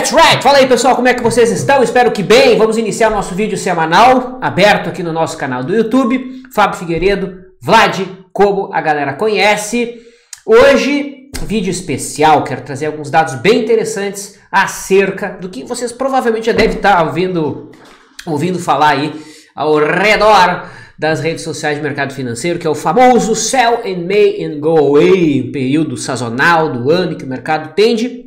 That's right! Fala aí, pessoal, como é que vocês estão? Espero que bem. Vamos iniciar o nosso vídeo semanal, aberto aqui no nosso canal do YouTube. Fábio Figueiredo, Vlad, como a galera conhece. Hoje, vídeo especial, quero trazer alguns dados bem interessantes acerca do que vocês provavelmente já devem estar ouvindo falar aí ao redor das redes sociais de mercado financeiro, que é o famoso Sell in May and Go Away, um período sazonal do ano em que o mercado tende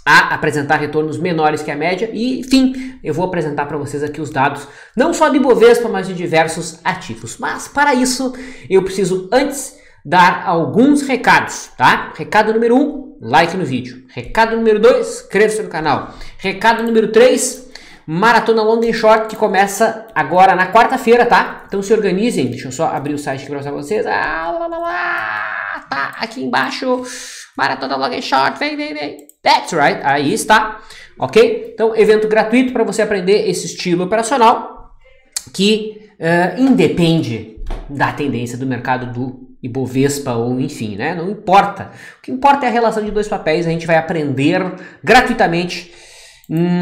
a apresentar retornos menores que a média. E, enfim, eu vou apresentar para vocês aqui os dados, não só de Bovespa, mas de diversos ativos. Mas, para isso, eu preciso antes dar alguns recados, tá? Recado número 1, like no vídeo. Recado número 2, inscreva-se no canal. Recado número 3, Maratona Long and Short, que começa agora na quarta-feira, tá? Então se organizem, deixa eu só abrir o site aqui para mostrar pra vocês. Tá aqui embaixo, Maratona Long and Short, vem. That's right, aí está, ok? Então, evento gratuito para você aprender esse estilo operacional que independe da tendência do mercado do Ibovespa ou enfim, né? Não importa. O que importa é a relação de dois papéis, a gente vai aprender gratuitamente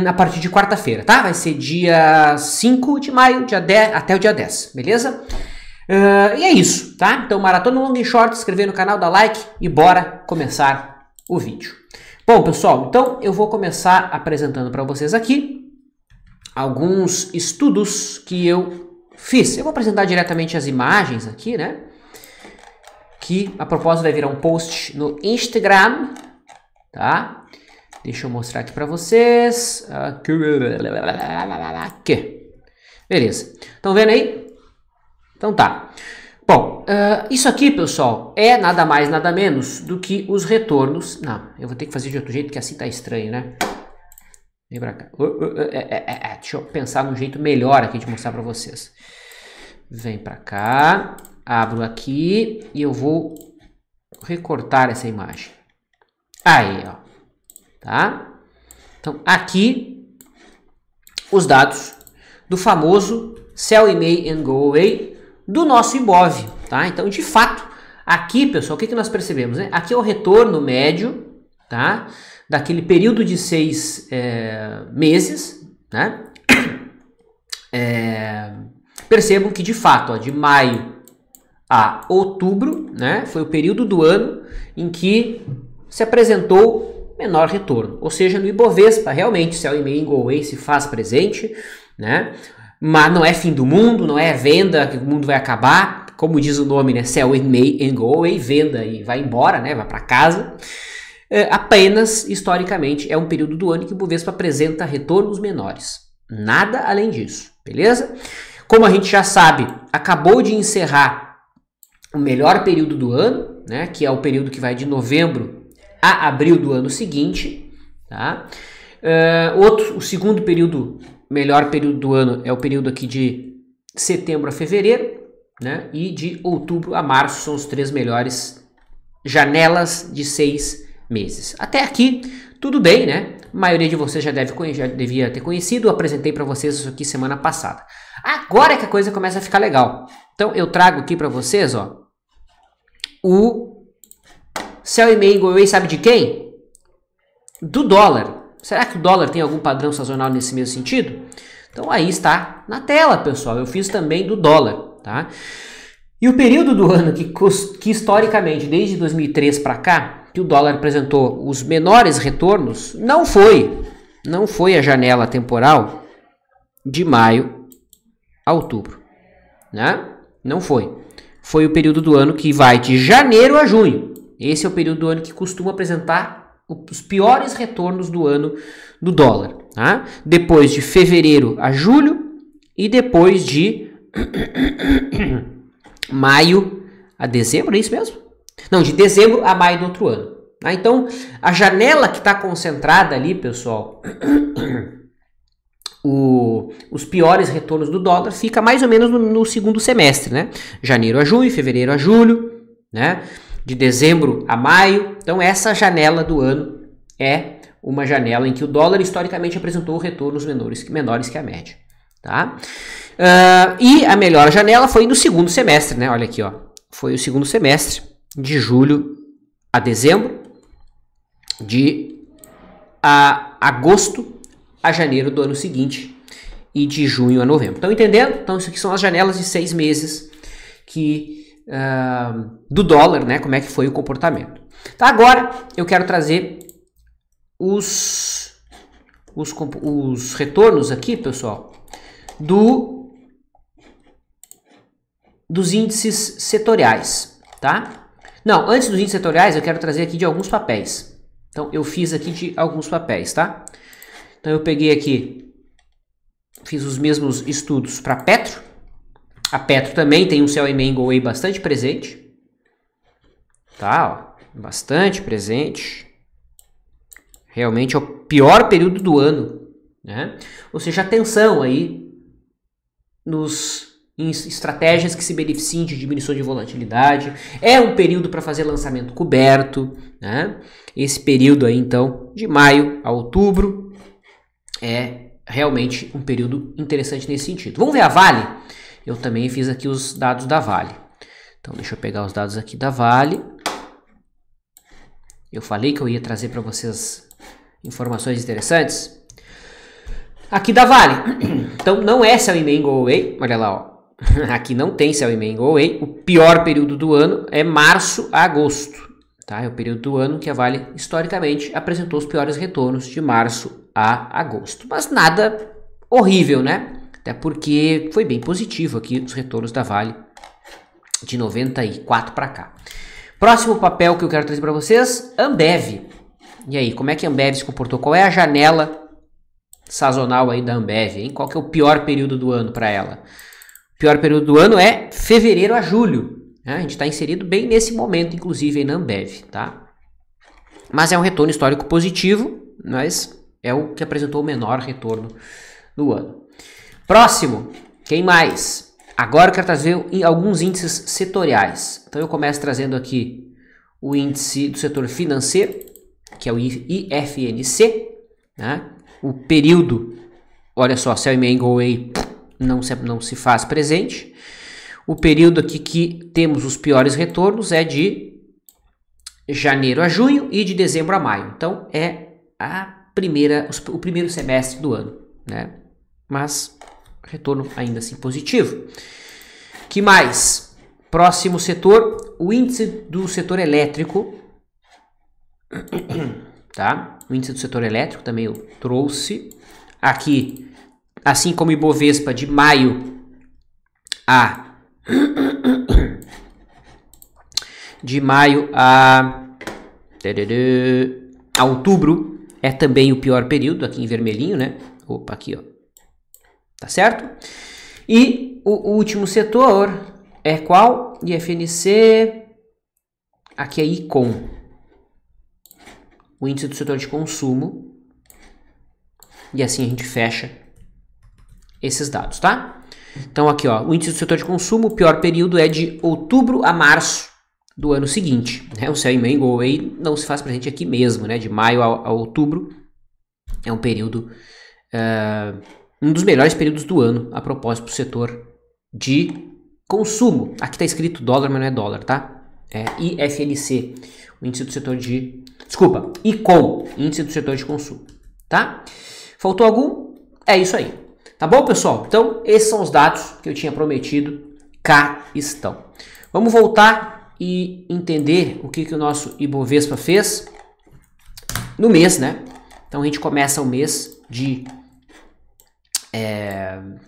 a partir de quarta-feira, tá? Vai ser dia 5 de maio, dia 10, até o dia 10, beleza? E é isso, tá? Então, Maratona Long and Short, se inscrever no canal, dá like e bora começar o vídeo. Bom, pessoal, então eu vou começar apresentando para vocês aqui alguns estudos que eu fiz. Eu vou apresentar diretamente as imagens aqui, né? Que a propósito vai virar um post no Instagram, tá? Deixa eu mostrar aqui para vocês. Aqui. Beleza. Estão vendo aí? Então tá. Bom, isso aqui, pessoal, é nada mais, nada menos do que os retornos. Não, eu vou ter que fazer de outro jeito, que assim tá estranho, né? Vem pra cá. Deixa eu pensar num jeito melhor aqui de mostrar pra vocês. Vem pra cá, abro aqui e eu vou recortar essa imagem. Aí, ó. Tá? Então, aqui, os dados do famoso Sell in May and Go Away do nosso Ibov, tá? Então, de fato, aqui, pessoal, o que nós percebemos, né? Aqui é o retorno médio, tá? Daquele período de 6 meses, né? Percebam que, de fato, ó, de maio a outubro, né? Foi o período do ano em que se apresentou menor retorno. Ou seja, no Ibovespa, realmente, Sell in May and Go Away se faz presente, né? Mas não é fim do mundo, não é venda que o mundo vai acabar, como diz o nome, né? Sell in May and Go Away, venda e vai embora, né? Vai para casa. Apenas, historicamente, é um período do ano que o Bovespa apresenta retornos menores. Nada além disso, beleza? Como a gente já sabe, acabou de encerrar o melhor período do ano, né? Que é o período que vai de novembro a abril do ano seguinte, tá? O segundo período, melhor período do ano, é o período aqui de setembro a fevereiro, né? E de outubro a março são os 3 melhores janelas de 6 meses. Até aqui, tudo bem, né? A maioria de vocês já devia ter conhecido, eu apresentei para vocês isso aqui semana passada. Agora é que a coisa começa a ficar legal. Então, eu trago aqui para vocês, ó, o Sell in May and Go Away, sabe de quem? Do dólar. Será que o dólar tem algum padrão sazonal nesse mesmo sentido? Então aí está na tela, pessoal. Eu fiz também do dólar, tá? E o período do ano que historicamente, desde 2003 para cá, que o dólar apresentou os menores retornos, não foi a janela temporal de maio a outubro, né? Não foi. Foi o período do ano que vai de janeiro a junho. Esse é o período do ano que costuma apresentar os piores retornos do ano do dólar, tá? Depois de fevereiro a julho e depois de maio a dezembro, é isso mesmo? Não, de dezembro a maio do outro ano. Tá? Então, a janela que está concentrada ali, pessoal, os piores retornos do dólar fica mais ou menos no segundo semestre, né? Janeiro a junho, fevereiro a julho, né? De dezembro a maio. Então, essa janela do ano é uma janela em que o dólar historicamente apresentou retornos menores que a média, tá? E a melhor janela foi no segundo semestre, né? Olha aqui, ó. Foi o segundo semestre, de julho a dezembro, de a agosto a janeiro do ano seguinte e de junho a novembro. Estão entendendo? Então isso aqui são as janelas de 6 meses do dólar, né? Como é que foi o comportamento. Tá, agora eu quero trazer os retornos aqui, pessoal, dos índices setoriais, tá? Não, antes dos índices setoriais eu quero trazer aqui de alguns papéis. Então eu fiz aqui de alguns papéis, tá? Então eu peguei aqui, fiz os mesmos estudos para Petro. A Petro também tem um CLME em Go Away bastante presente, tá? Ó, bastante presente. Realmente é o pior período do ano, né? Ou seja, atenção aí em estratégias que se beneficiem de diminuição de volatilidade. É um período para fazer lançamento coberto, né? Esse período aí, então, de maio a outubro, é realmente um período interessante nesse sentido. Vamos ver a Vale? Eu também fiz aqui os dados da Vale. Então, deixa eu pegar os dados aqui da Vale. Eu falei que eu ia trazer para vocês informações interessantes. Aqui da Vale. Então, não é CLME em Go Away. Olha lá, ó. Aqui não tem CLME em Go Away. O pior período do ano é março a agosto. Tá? É o período do ano que a Vale, historicamente, apresentou os piores retornos de março a agosto. Mas nada horrível, né? Até porque foi bem positivo aqui os retornos da Vale de 94 para cá. Próximo papel que eu quero trazer para vocês, Ambev. E aí, como é que a Ambev se comportou? Qual é a janela sazonal aí da Ambev, hein? Qual que é o pior período do ano para ela? O pior período do ano é fevereiro a julho. Né? A gente está inserido bem nesse momento, inclusive, aí na Ambev, tá? Mas é um retorno histórico positivo, mas é o que apresentou o menor retorno do ano. Próximo, quem mais? Agora eu quero trazer alguns índices setoriais. Então eu começo trazendo aqui o índice do setor financeiro, que é o IFNC, né? O período, olha só, CLME em Go Away não se faz presente. O período aqui que temos os piores retornos é de janeiro a junho e de dezembro a maio. Então é o primeiro semestre do ano, né? Mas retorno ainda assim positivo. Que mais? Próximo setor, o índice do setor elétrico. Tá? O índice do setor elétrico também eu trouxe aqui, assim como o Ibovespa de maio a outubro é também o pior período, aqui em vermelhinho, né? Opa, aqui, ó. Tá certo? E o último setor é qual? IFNC, aqui é ICOM. O índice do setor de consumo, e assim a gente fecha esses dados, tá? Então aqui, ó, o índice do setor de consumo, o pior período é de outubro a março do ano seguinte, né? O CLME em Go Away não se faz presente aqui mesmo, né? De maio a outubro é um período, um dos melhores períodos do ano, a propósito do setor de consumo. Aqui está escrito dólar, mas não é dólar, tá? É IFNC, o índice do setor de... Desculpa, ICOM, índice do setor de consumo, tá? Faltou algum? É isso aí. Tá bom, pessoal? Então, esses são os dados que eu tinha prometido. Cá estão. Vamos voltar e entender o que o nosso Ibovespa fez no mês, né? Então, a gente começa o mês de...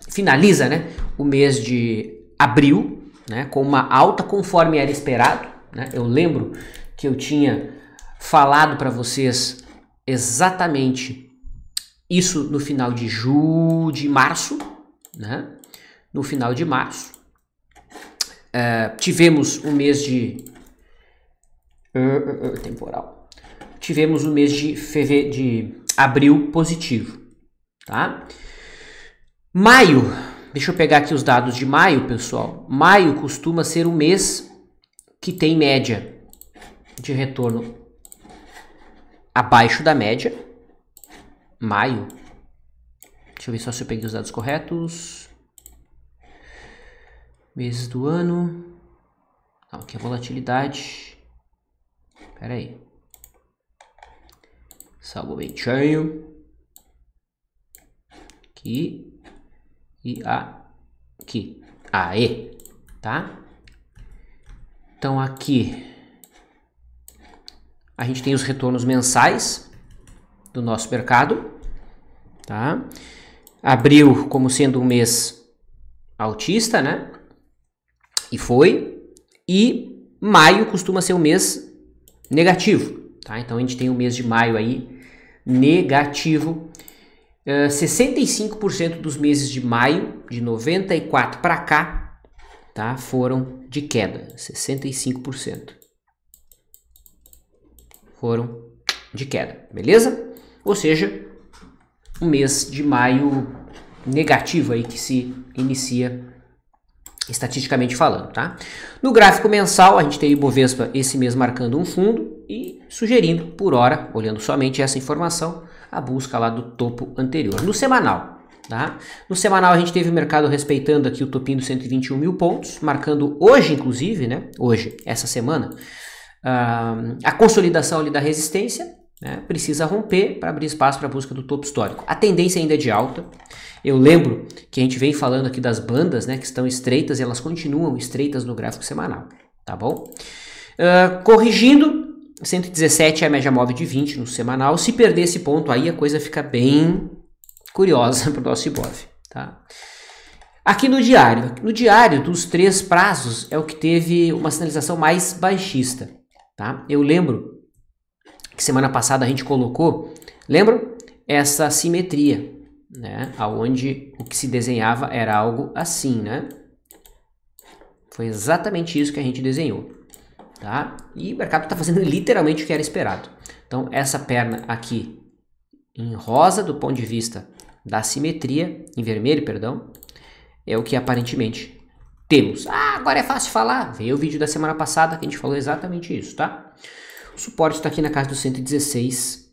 finaliza, né? O mês de abril, né? Com uma alta conforme era esperado, né? Eu lembro que eu tinha falado para vocês exatamente isso no final de março, né? No final de março. Tivemos um mês de... temporal. Tivemos um mês de abril positivo, tá? Maio, deixa eu pegar aqui os dados de maio, pessoal. Maio costuma ser um mês que tem média de retorno abaixo da média. Maio. Deixa eu ver só se eu peguei os dados corretos. Meses do ano. Não, aqui é volatilidade. Espera aí. Só um momentinho. Aqui. E aqui. Aê. Tá? Então aqui a gente tem os retornos mensais do nosso mercado. Tá? Abril como sendo um mês altista, né? E foi. E maio costuma ser um mês negativo. Tá? Então a gente tem o mês de maio aí negativo. 65% dos meses de maio, de 94 para cá, tá, foram de queda. 65% foram de queda, beleza? Ou seja, um mês de maio negativo aí que se inicia estatisticamente falando, tá? No gráfico mensal, a gente tem o Ibovespa esse mês marcando um fundo e sugerindo, por hora, olhando somente essa informação, a busca lá do topo anterior. No semanal, tá? No semanal a gente teve o mercado respeitando aqui o topinho dos 121 mil pontos, marcando hoje, inclusive, né? Hoje, essa semana, a consolidação ali da resistência, né? Precisa romper para abrir espaço para a busca do topo histórico. A tendência ainda é de alta. Eu lembro que a gente vem falando aqui das bandas, né, que estão estreitas e elas continuam estreitas no gráfico semanal, tá bom? Corrigindo, 117 é a média móvel de 20 no semanal. Se perder esse ponto aí, a coisa fica bem curiosa para o nosso Ibov, tá? Aqui no diário dos 3 prazos é o que teve uma sinalização mais baixista, tá? Eu lembro que semana passada a gente colocou, lembram? Essa simetria, né? Aonde o que se desenhava era algo assim, né? Foi exatamente isso que a gente desenhou, tá? E o mercado está fazendo literalmente o que era esperado. Então essa perna aqui em rosa do ponto de vista da simetria, em vermelho, perdão, é o que aparentemente temos. Agora é fácil falar. Veio o vídeo da semana passada que a gente falou exatamente isso, tá? O suporte está aqui na casa dos 116,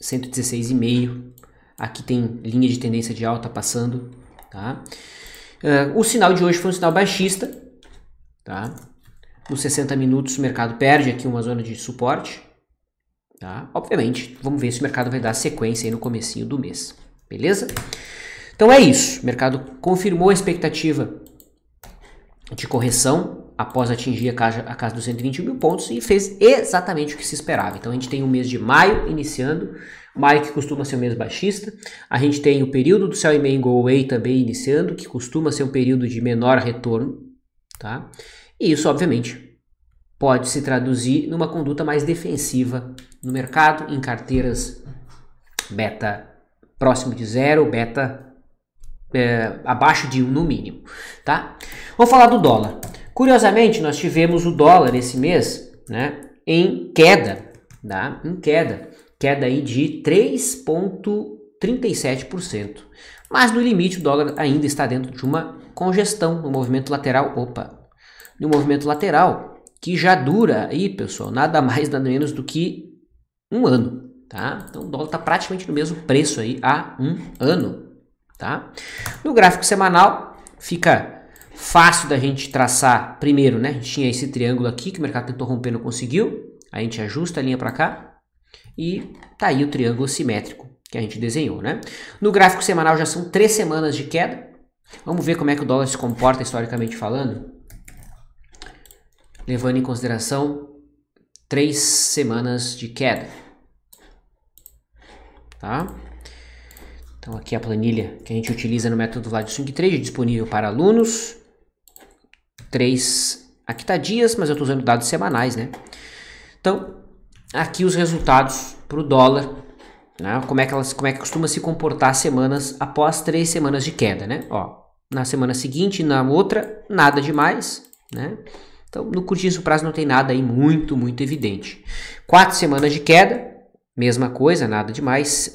116,5. Aqui tem linha de tendência de alta passando, tá? O sinal de hoje foi um sinal baixista, tá? Nos 60 minutos o mercado perde aqui uma zona de suporte, tá? Obviamente, vamos ver se o mercado vai dar sequência aí no comecinho do mês, beleza? Então é isso, o mercado confirmou a expectativa de correção após atingir a casa dos 121 mil pontos e fez exatamente o que se esperava. Então a gente tem o mês de maio iniciando, maio que costuma ser um mês baixista, a gente tem o período do Sell e Go Away também iniciando, que costuma ser um período de menor retorno, tá? E isso obviamente pode se traduzir numa conduta mais defensiva no mercado, em carteiras beta próximo de 0, beta abaixo de 1 no mínimo, tá? Vamos falar do dólar. Curiosamente, nós tivemos o dólar esse mês, né, em queda, tá? Em queda aí de 3,37%. Mas no limite o dólar ainda está dentro de uma congestão, no movimento lateral, no movimento lateral, que já dura aí, pessoal, nada mais, nada menos do que um ano, tá? Então o dólar está praticamente no mesmo preço aí há um ano, tá? No gráfico semanal fica fácil da gente traçar primeiro, né? A gente tinha esse triângulo aqui que o mercado tentou romper, não conseguiu. A gente ajusta a linha para cá e tá aí o triângulo simétrico que a gente desenhou, né? No gráfico semanal já são 3 semanas de queda. Vamos ver como é que o dólar se comporta historicamente falando, levando em consideração 3 semanas de queda, tá? Então aqui a planilha que a gente utiliza no método Vlad Swing Trade, disponível para alunos. Aqui tá dias, mas eu estou usando dados semanais, né? Então, aqui os resultados para o dólar, né? Como é que costuma se comportar semanas após 3 semanas de queda, né? Ó, na semana seguinte, na outra, nada demais, né? Então, no curtíssimo prazo não tem nada aí muito evidente. 4 semanas de queda, mesma coisa, nada demais.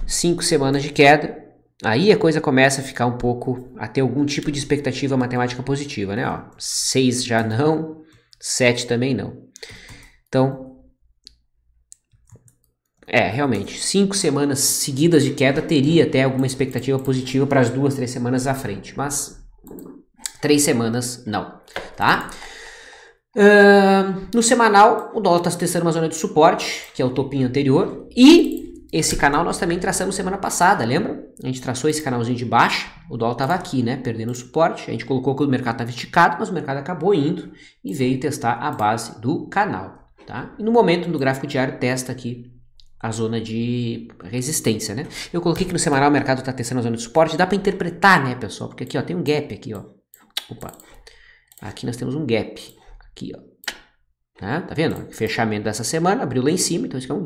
5 semanas de queda, aí a coisa começa a ficar um pouco, a ter algum tipo de expectativa matemática positiva, né? Ó, 6 já não, 7 também não. Então, realmente, 5 semanas seguidas de queda teria até alguma expectativa positiva para as 2, 3 semanas à frente, mas 3 semanas não, tá? No semanal, o dólar está testando uma zona de suporte, que é o topinho anterior, e esse canal nós também traçamos semana passada, lembra? A gente traçou esse canalzinho de baixa, o dólar estava aqui, né, perdendo o suporte, a gente colocou que o mercado estava esticado, mas o mercado acabou indo e veio testar a base do canal, tá? E no momento, no gráfico diário, testa aqui a zona de resistência, né? Eu coloquei que no semanal o mercado está testando a zona de suporte, dá para interpretar, né, pessoal? Porque aqui, ó, tem um gap aqui, ó. Opa, aqui nós temos um gap, aqui, ó. Tá vendo? Fechamento dessa semana, abriu lá em cima, então isso aqui é um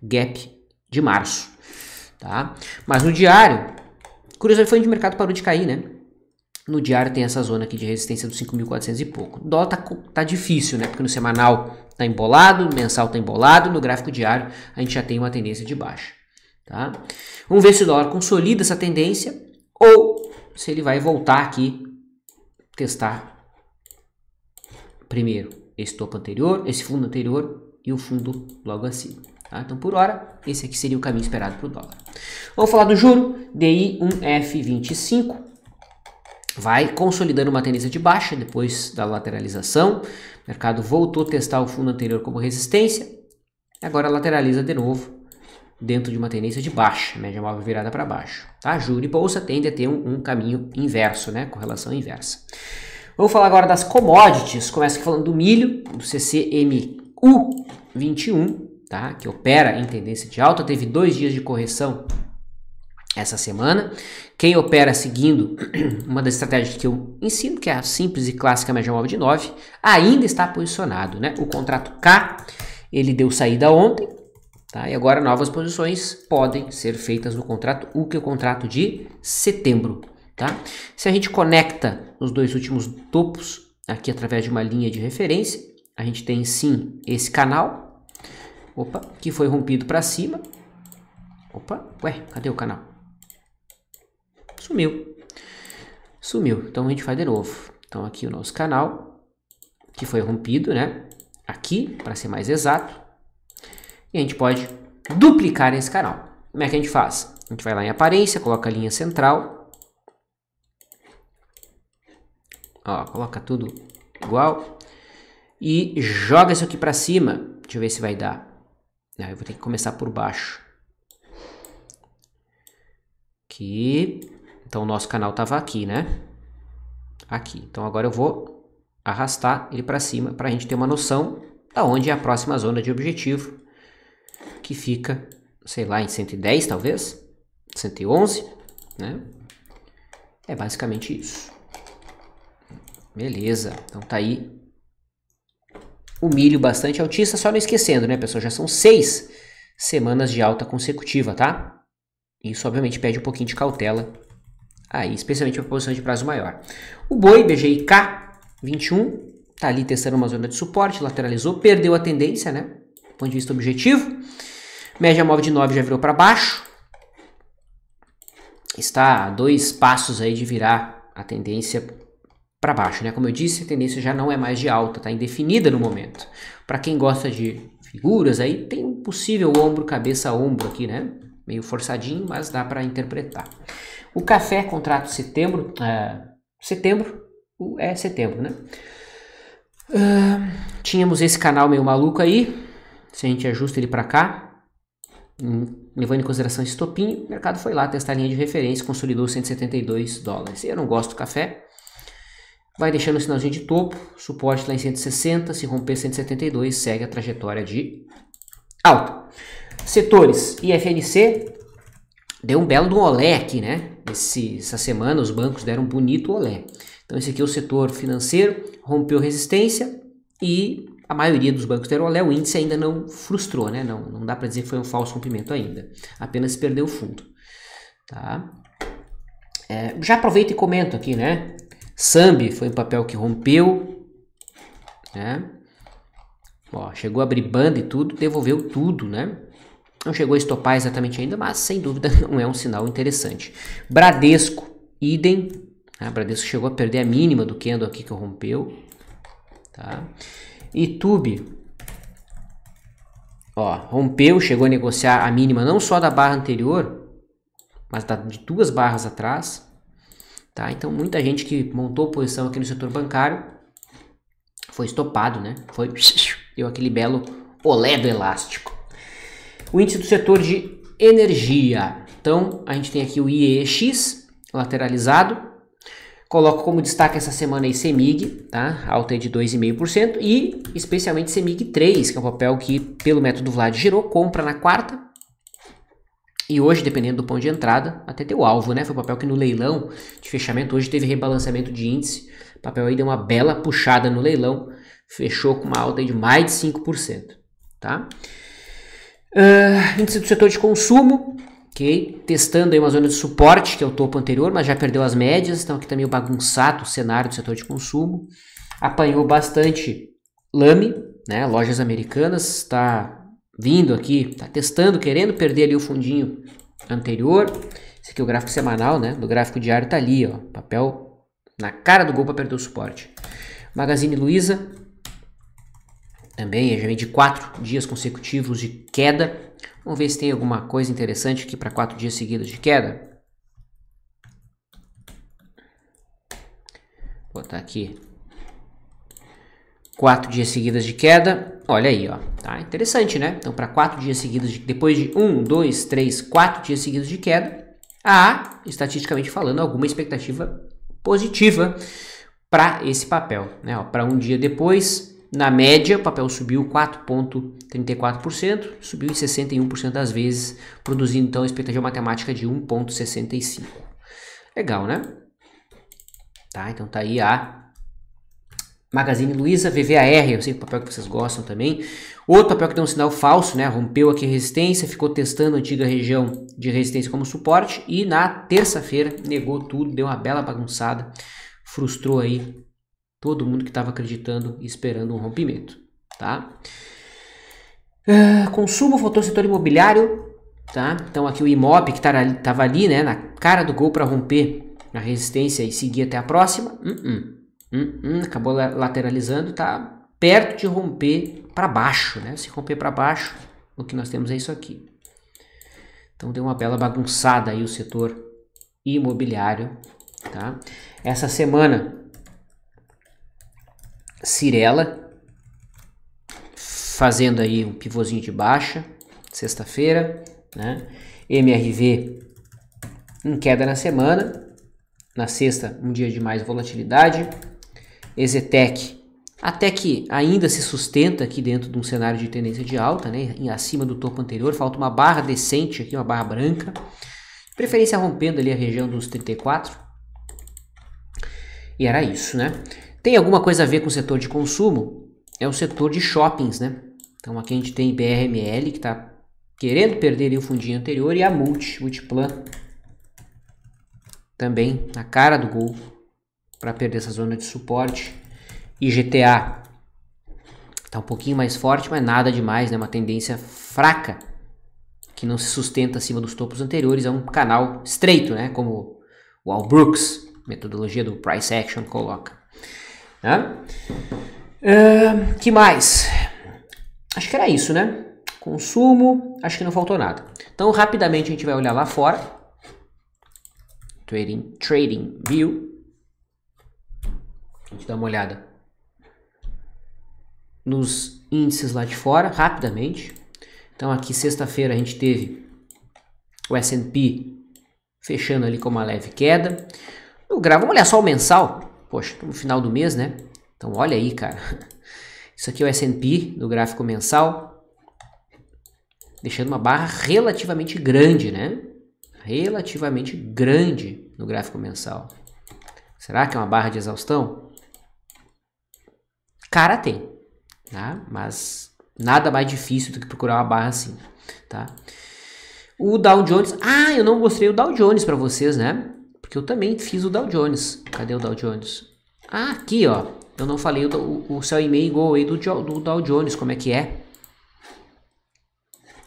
gap de março, tá? Mas no diário, curiosamente foi onde o mercado parou de cair, né? No diário tem essa zona aqui de resistência dos 5.400 e pouco. O dólar tá difícil, né? Porque no semanal tá embolado, no mensal tá embolado, no gráfico diário a gente já tem uma tendência de baixa, tá? Vamos ver se o dólar consolida essa tendência ou se ele vai voltar aqui testar primeiro esse topo anterior, esse fundo anterior e o fundo logo acima. Tá? Então, por hora, esse aqui seria o caminho esperado para o dólar. Vamos falar do juro, DI 1F25, vai consolidando uma tendência de baixa depois da lateralização. O mercado voltou a testar o fundo anterior como resistência, agora lateraliza de novo dentro de uma tendência de baixa, média móvel virada para baixo. Tá? Juro e bolsa tende a ter um caminho inverso, né? Correlação inversa. Vamos falar agora das commodities. Começa aqui falando do milho, do CCMU21, tá? Que opera em tendência de alta. Teve 2 dias de correção essa semana. Quem opera seguindo uma das estratégias que eu ensino, que é a simples e clássica média móvel de 9, ainda está posicionado, né? O contrato K, ele deu saída ontem, tá? E agora novas posições podem ser feitas no contrato U, que é o contrato de setembro. Tá? Se a gente conecta os 2 últimos topos aqui através de uma linha de referência, a gente tem sim esse canal, opa, que foi rompido para cima. Opa, ué, cadê o canal? Sumiu. Então a gente faz de novo. Então aqui o nosso canal, que foi rompido, né? Aqui, para ser mais exato. E a gente pode duplicar esse canal. Como é que a gente faz? A gente vai lá em aparência, coloca a linha central. Ó, coloca tudo igual e joga isso aqui para cima. Deixa eu ver se vai dar. Eu vou ter que começar por baixo. Aqui. Então o nosso canal estava aqui, né? Aqui. Então agora eu vou arrastar ele para cima para a gente ter uma noção da onde é a próxima zona de objetivo, que fica, sei lá, em 110 talvez, 111, né? É basicamente isso. Beleza, então tá aí o milho bastante altista, só não esquecendo, né, pessoal? Já são 6 semanas de alta consecutiva, tá? Isso obviamente pede um pouquinho de cautela aí, especialmente para posições de prazo maior. O boi BGIK 21 tá ali testando uma zona de suporte, lateralizou, perdeu a tendência, né? Do ponto de vista objetivo. Média móvel de 9 já virou para baixo. Está a 2 passos aí de virar a tendência para baixo, né? Como eu disse, a tendência já não é mais de alta, tá indefinida no momento. Para quem gosta de figuras, aí tem um possível ombro, cabeça, ombro aqui, né? Meio forçadinho, mas dá para interpretar. O café, contrato setembro, setembro, né? Tínhamos esse canal meio maluco aí, se a gente ajusta ele para cá, levando em consideração esse topinho, o mercado foi lá testar a linha de referência, consolidou $172. Eu não gosto do café. Vai deixando o sinalzinho de topo, suporte lá em 160, se romper 172, segue a trajetória de alta. Setores, IFNC, deu um belo do olé aqui, né? Essa semana os bancos deram um bonito olé. Então esse aqui é o setor financeiro, rompeu resistência e a maioria dos bancos deram olé, o índice ainda não frustrou, né? Não dá para dizer que foi um falso rompimento ainda, apenas perdeu o fundo. Tá? Já aproveito e comento aqui, né? Sambi foi um papel que rompeu, né? Ó, chegou a abrir banda e tudo, devolveu tudo, né? Não chegou a estopar exatamente ainda, mas sem dúvida não é um sinal interessante. Bradesco, idem. Né? Bradesco chegou a perder a mínima do candle aqui que rompeu. Tá? Itube, ó, rompeu, chegou a negociar a mínima não só da barra anterior, mas de 2 barras atrás. Tá? Então muita gente que montou posição aqui no setor bancário foi estopado, né? Deu aquele belo olé do elástico. O índice do setor de energia. Então, a gente tem aqui o IEX lateralizado. Coloco como destaque essa semana aí CEMIG, tá? Alta aí de 2,5% e especialmente CEMIG 3, que é um papel que pelo método Vlad gerou compra na quarta. E hoje, dependendo do ponto de entrada, até tem o alvo, né? Foi um papel que no leilão de fechamento hoje teve rebalanceamento de índice. O papel aí deu uma bela puxada no leilão, fechou com uma alta aí de mais de 5%, tá? Índice do setor de consumo, ok? Testando aí uma zona de suporte, que é o topo anterior, mas já perdeu as médias, então aqui tá meio bagunçado o cenário do setor de consumo. Apanhou bastante Lame, né? Lojas americanas, está vindo aqui, está testando, querendo perder ali o fundinho anterior. Esse aqui é o gráfico semanal, né? Do gráfico diário tá ali, ó, papel na cara do gol para perder o suporte. Magazine Luiza também já vem de 4 dias consecutivos de queda. Vamos ver se tem alguma coisa interessante aqui para 4 dias seguidos de queda. Vou botar aqui 4 dias seguidos de queda. Olha aí, ó, tá interessante, né? Então, para 4 dias seguidos, depois de 1, 2, 3, 4 dias seguidos de queda, há, estatisticamente falando, alguma expectativa positiva para esse papel, né? Para um dia depois, na média, o papel subiu 4,34%, subiu em 61% das vezes, produzindo então a expectativa matemática de 1,65. Legal, né? Tá, então tá aí a Magazine Luiza, VVAR, eu sei que é o papel que vocês gostam também. Outro papel que deu um sinal falso, né? Rompeu aqui a resistência, ficou testando a antiga região de resistência como suporte e na terça-feira negou tudo, deu uma bela bagunçada, frustrou aí todo mundo que estava acreditando e esperando um rompimento, tá? Consumo, faltou o setor imobiliário, tá? Então aqui o Imob que estava ali, né? Na cara do gol para romper a resistência e seguir até a próxima. Acabou lateralizando, tá perto de romper para baixo, né? Se romper para baixo, o que nós temos é isso aqui. Então deu uma bela bagunçada aí o setor imobiliário, tá? Essa semana Cyrela fazendo aí um pivôzinho de baixa, sexta-feira, né? MRV em queda na semana, na sexta um dia de mais volatilidade. Exetec até que ainda se sustenta aqui dentro de um cenário de tendência de alta, né? Acima do topo anterior, falta uma barra decente aqui, uma barra branca, de preferência rompendo ali a região dos 34. E era isso, né? Tem alguma coisa a ver com o setor de consumo? É o setor de shoppings, né? Então aqui a gente tem BRML que está querendo perder ali o fundinho anterior e a Multiplan também na cara do gol para perder essa zona de suporte. IGTA está um pouquinho mais forte, mas nada demais, né? Uma tendência fraca que não se sustenta acima dos topos anteriores, é um canal estreito, né? Como o Al Brooks, metodologia do Price Action, coloca. Né? Que mais? Acho que era isso, né? Consumo, acho que não faltou nada. Então, rapidamente a gente vai olhar lá fora. Trading View. A gente dá uma olhada nos índices lá de fora, rapidamente. Então, aqui sexta-feira a gente teve o S&P fechando ali com uma leve queda. Vamos olhar só o mensal. Poxa, no final do mês, né? Então, olha aí, cara. Isso aqui é o S&P do gráfico mensal. Deixando uma barra relativamente grande, né? Relativamente grande no gráfico mensal. Será que é uma barra de exaustão? Cara, tem. Tá? Mas nada mais difícil do que procurar uma barra assim. Tá? O Dow Jones... eu não mostrei o Dow Jones para vocês, né? Porque eu também fiz o Dow Jones. Cadê o Dow Jones? Aqui, ó. Eu não falei o sell in May Go aí do Dow Jones, como é que é.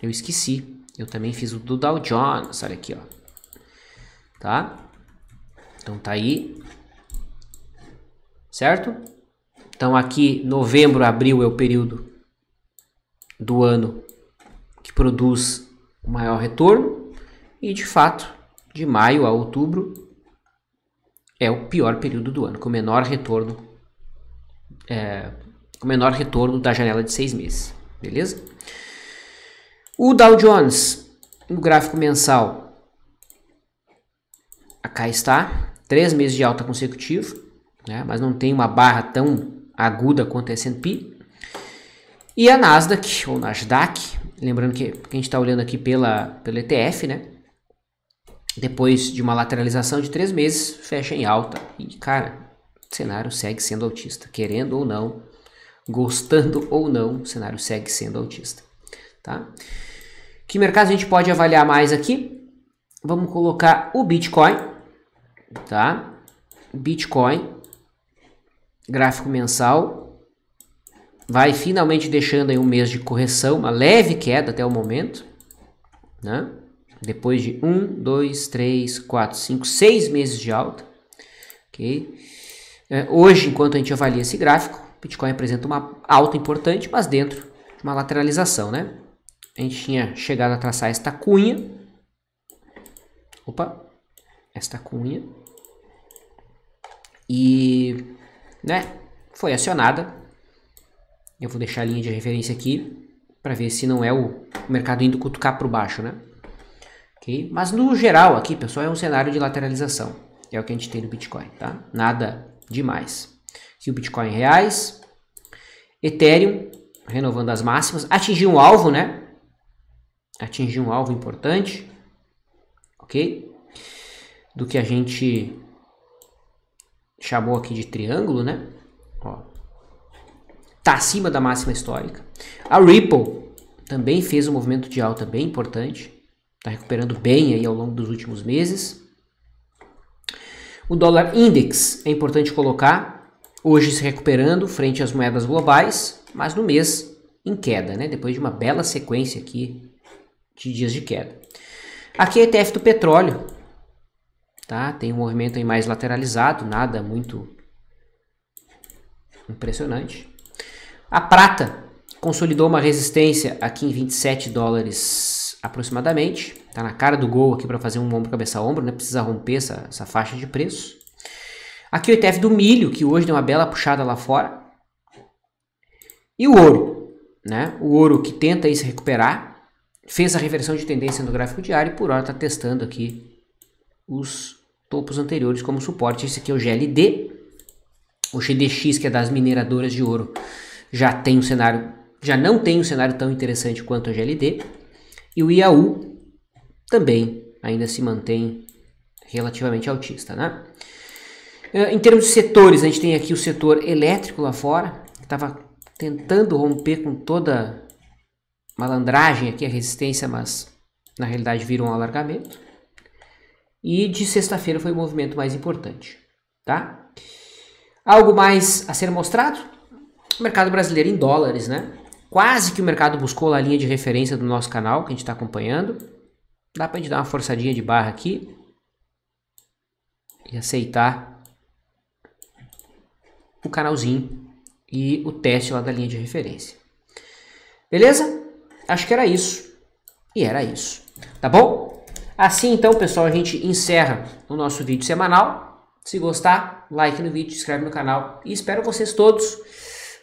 Eu esqueci. Eu também fiz o do Dow Jones. Olha aqui, ó. Tá? Então tá aí. Certo? Então aqui, novembro, abril é o período do ano que produz o maior retorno. E de fato, de maio a outubro é o pior período do ano, com o menor retorno o menor retorno da janela de 6 meses, beleza? O Dow Jones, no gráfico mensal, cá está, 3 meses de alta consecutiva, né? Mas não tem uma barra tão aguda quanto a S&P. E a Nasdaq, ou Nasdaq, lembrando que a gente está olhando aqui pela ETF, né? Depois de uma lateralização de 3 meses, fecha em alta. E, cara, o cenário segue sendo altista. Querendo ou não, gostando ou não, o cenário segue sendo altista. Tá? Que mercado a gente pode avaliar mais aqui? Vamos colocar o Bitcoin. Tá? Bitcoin, gráfico mensal. Vai finalmente deixando aí um mês de correção, uma leve queda até o momento, né? Depois de 1, 2, 3, 4, 5, 6 meses de alta. Okay? Hoje, enquanto a gente avalia esse gráfico, o Bitcoin apresenta uma alta importante, mas dentro de uma lateralização, né? A gente tinha chegado a traçar esta cunha. Opa! Esta cunha. E, né? Foi acionada. Eu vou deixar a linha de referência aqui para ver se não é o mercado indo cutucar para baixo, né? Okay? Mas no geral aqui, pessoal, é um cenário de lateralização. É o que a gente tem no Bitcoin, tá? Nada demais. Aqui o Bitcoin em reais. Ethereum, renovando as máximas. Atingiu um alvo, né? Atingiu um alvo importante. Ok? Do que a gente chamou aqui de triângulo, né? Ó. Está acima da máxima histórica. A Ripple também fez um movimento de alta bem importante. Está recuperando bem aí ao longo dos últimos meses. O dólar index é importante colocar. Hoje se recuperando frente às moedas globais, mas no mês em queda, né? Depois de uma bela sequência aqui de dias de queda. Aqui é a ETF do petróleo. Tá? Tem um movimento aí mais lateralizado, nada muito impressionante. A prata consolidou uma resistência aqui em 27 dólares aproximadamente. Tá na cara do gol aqui para fazer um ombro cabeça a ombro, né? Precisa romper essa faixa de preço. Aqui o ETF do milho, que hoje deu uma bela puxada lá fora. E o ouro, né? O ouro que tenta aí se recuperar, fez a reversão de tendência no gráfico diário e por hora está testando aqui os topos anteriores como suporte. Esse aqui é o GLD, o GDX, que é das mineradoras de ouro. Já não tem um cenário tão interessante quanto o GLD. E o IAU também ainda se mantém relativamente altista, né? Em termos de setores, a gente tem aqui o setor elétrico lá fora, que estava tentando romper com toda malandragem aqui a resistência, mas na realidade virou um alargamento. E de sexta-feira foi o movimento mais importante, tá? Algo mais a ser mostrado? O mercado brasileiro em dólares, né? Quase que o mercado buscou a linha de referência do nosso canal, que a gente está acompanhando. Dá para a gente dar uma forçadinha de barra aqui e aceitar o canalzinho e o teste lá da linha de referência. Beleza? Acho que era isso. E era isso. Tá bom? Assim então, pessoal, a gente encerra o nosso vídeo semanal. Se gostar, like no vídeo, se inscreve no canal e espero vocês todos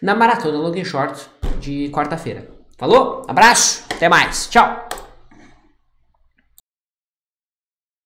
na Maratona Long and Short de quarta-feira. Falou? Abraço, até mais, tchau!